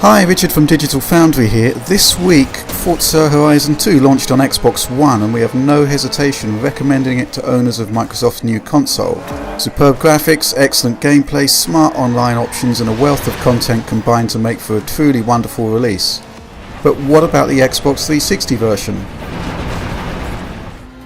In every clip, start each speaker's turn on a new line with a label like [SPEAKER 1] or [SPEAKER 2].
[SPEAKER 1] Hi, Richard from Digital Foundry here. This week, Forza Horizon 2 launched on Xbox One, and we have no hesitation recommending it to owners of Microsoft's new console. Superb graphics, excellent gameplay, smart online options, and a wealth of content combined to make for a truly wonderful release. But what about the Xbox 360 version?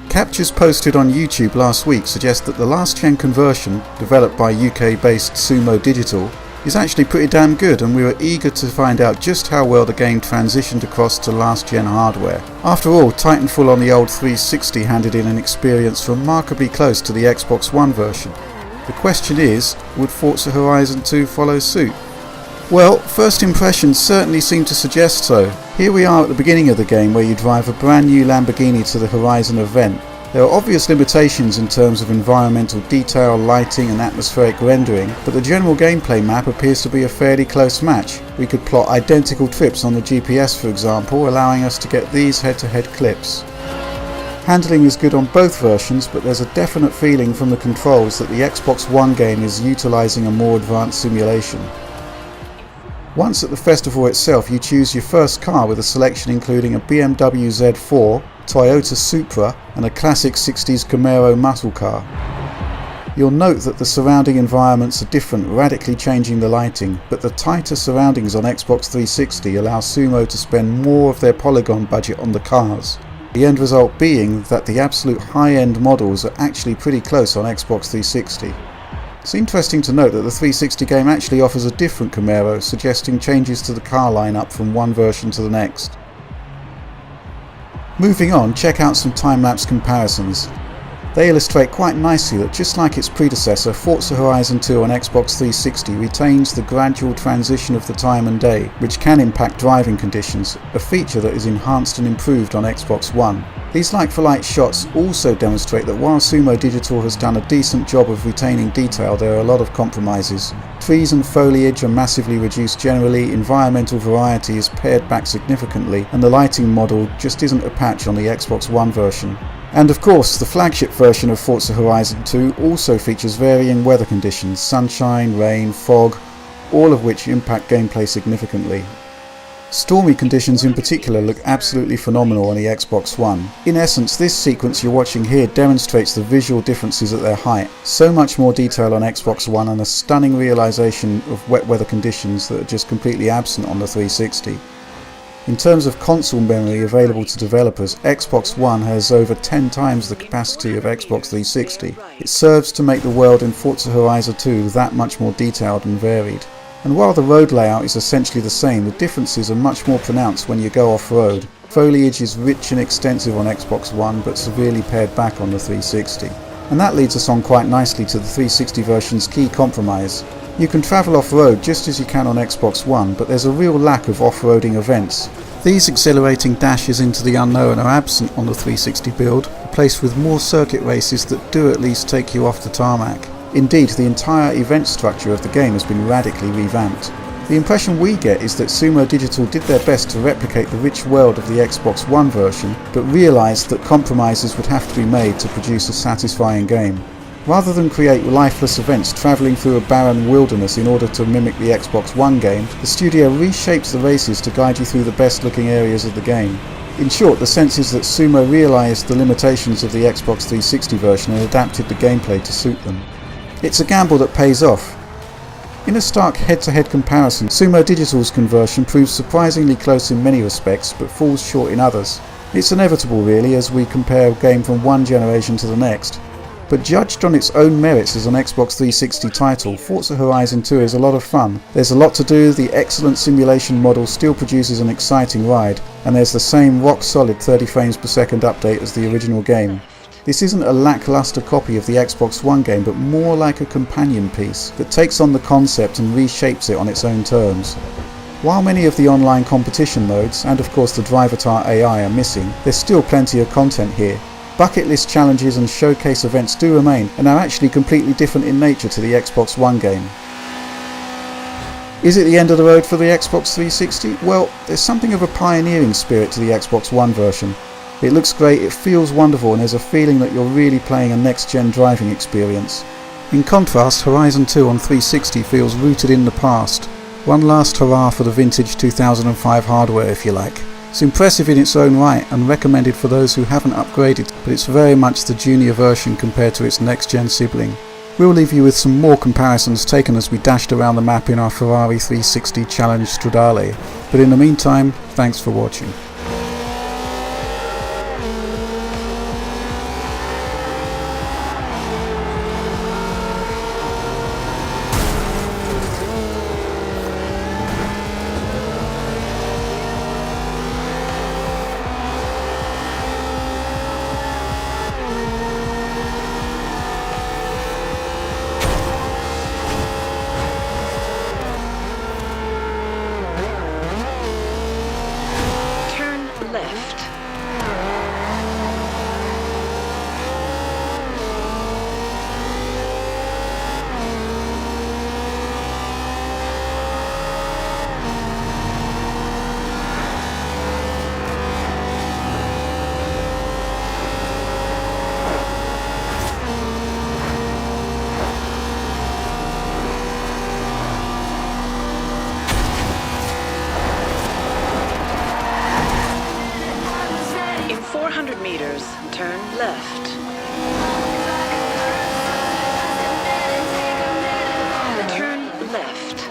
[SPEAKER 1] Captures posted on YouTube last week suggest that the last-gen conversion, developed by UK-based Sumo Digital, is actually pretty damn good, and we were eager to find out just how well the game transitioned across to last-gen hardware. After all, Titanfall on the old 360 handed in an experience remarkably close to the Xbox One version. The question is, would Forza Horizon 2 follow suit? Well, first impressions certainly seem to suggest so. Here we are at the beginning of the game where you drive a brand new Lamborghini to the Horizon event. There are obvious limitations in terms of environmental detail, lighting and atmospheric rendering, but the general gameplay map appears to be a fairly close match. We could plot identical trips on the GPS, for example, allowing us to get these head-to-head clips. Handling is good on both versions, but there's a definite feeling from the controls that the Xbox One game is utilising a more advanced simulation. Once at the festival itself, you choose your first car with a selection including a BMW Z4, Toyota Supra and a classic 60s Camaro muscle car. You'll note that the surrounding environments are different, radically changing the lighting, but the tighter surroundings on Xbox 360 allow Sumo to spend more of their polygon budget on the cars. The end result being that the absolute high-end models are actually pretty close on Xbox 360. It's interesting to note that the 360 game actually offers a different Camaro, suggesting changes to the car lineup from one version to the next. Moving on, check out some time-lapse comparisons. They illustrate quite nicely that just like its predecessor, Forza Horizon 2 on Xbox 360 retains the gradual transition of the time and day, which can impact driving conditions, a feature that is enhanced and improved on Xbox One. These like-for-like shots also demonstrate that while Sumo Digital has done a decent job of retaining detail, there are a lot of compromises. Trees and foliage are massively reduced generally, environmental variety is pared back significantly, and the lighting model just isn't a patch on the Xbox One version. And of course, the flagship version of Forza Horizon 2 also features varying weather conditions, sunshine, rain, fog, all of which impact gameplay significantly. Stormy conditions in particular look absolutely phenomenal on the Xbox One. In essence, this sequence you're watching here demonstrates the visual differences at their height. So much more detail on Xbox One and a stunning realisation of wet weather conditions that are just completely absent on the 360. In terms of console memory available to developers, Xbox One has over 10 times the capacity of Xbox 360. It serves to make the world in Forza Horizon 2 that much more detailed and varied. And while the road layout is essentially the same, the differences are much more pronounced when you go off-road. Foliage is rich and extensive on Xbox One, but severely pared back on the 360. And that leads us on quite nicely to the 360 version's key compromise. You can travel off-road just as you can on Xbox One, but there's a real lack of off-roading events. These exhilarating dashes into the unknown are absent on the 360 build, replaced with more circuit races that do at least take you off the tarmac. Indeed, the entire event structure of the game has been radically revamped. The impression we get is that Sumo Digital did their best to replicate the rich world of the Xbox One version, but realised that compromises would have to be made to produce a satisfying game. Rather than create lifeless events travelling through a barren wilderness in order to mimic the Xbox One game, the studio reshapes the races to guide you through the best looking areas of the game. In short, the sense is that Sumo realised the limitations of the Xbox 360 version and adapted the gameplay to suit them. It's a gamble that pays off. In a stark head-to-head comparison, Sumo Digital's conversion proves surprisingly close in many respects, but falls short in others. It's inevitable really as we compare a game from one generation to the next. But judged on its own merits as an Xbox 360 title, Forza Horizon 2 is a lot of fun. There's a lot to do, the excellent simulation model still produces an exciting ride, and there's the same rock-solid 30 frames per second update as the original game. This isn't a lackluster copy of the Xbox One game, but more like a companion piece that takes on the concept and reshapes it on its own terms. While many of the online competition modes, and of course the Drivatar AI are missing, there's still plenty of content here. Bucket list challenges and showcase events do remain, and are actually completely different in nature to the Xbox One game. Is it the end of the road for the Xbox 360? Well, there's something of a pioneering spirit to the Xbox One version. It looks great, it feels wonderful, and there's a feeling that you're really playing a next-gen driving experience. In contrast, Horizon 2 on 360 feels rooted in the past. One last hurrah for the vintage 2005 hardware if you like. It's impressive in its own right and recommended for those who haven't upgraded, but it's very much the junior version compared to its next-gen sibling. We'll leave you with some more comparisons taken as we dashed around the map in our Ferrari 360 Challenge Stradale. But in the meantime, thanks for watching.
[SPEAKER 2] Left. In 400 meters, turn left. Turn left.